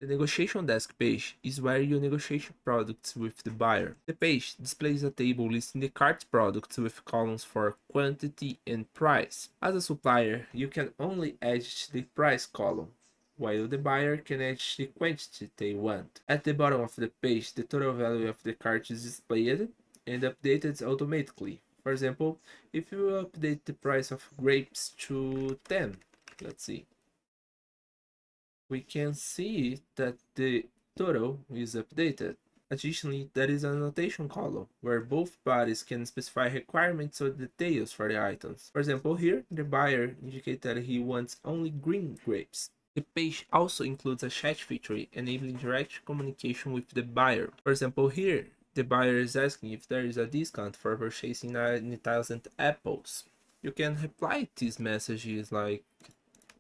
The negotiation desk page is where you negotiate products with the buyer. The page displays a table listing the cart products with columns for quantity and price. As a supplier, you can only edit the price column, while the buyer can edit the quantity they want. At the bottom of the page, the total value of the cart is displayed and updated automatically. For example, if you update the price of grapes to 10, let's see, we can see that the total is updated. Additionally, there is an annotation column where both parties can specify requirements or details for the items. For example, here, the buyer indicates that he wants only green grapes. The page also includes a chat feature enabling direct communication with the buyer. For example, here, the buyer is asking if there is a discount for purchasing 90,000 apples. You can reply to these messages like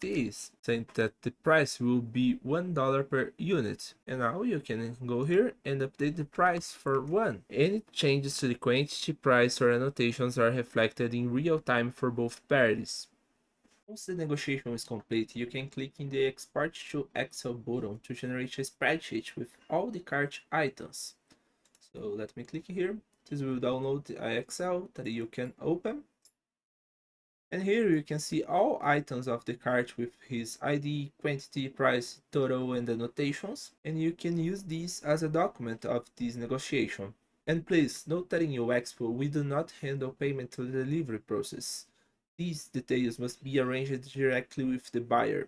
this, saying that the price will be $1 per unit. And now you can go here and update the price for 1. Any changes to the quantity, price, or annotations are reflected in real time for both parties. Once the negotiation is complete, you can click in the Export to Excel button to generate a spreadsheet with all the cart items. So let me click here. This will download the Excel that you can open. And here you can see all items of the cart with his ID, quantity, price, total, and annotations. And you can use this as a document of this negotiation. And please note that in UExpo we do not handle payment to the delivery process. These details must be arranged directly with the buyer.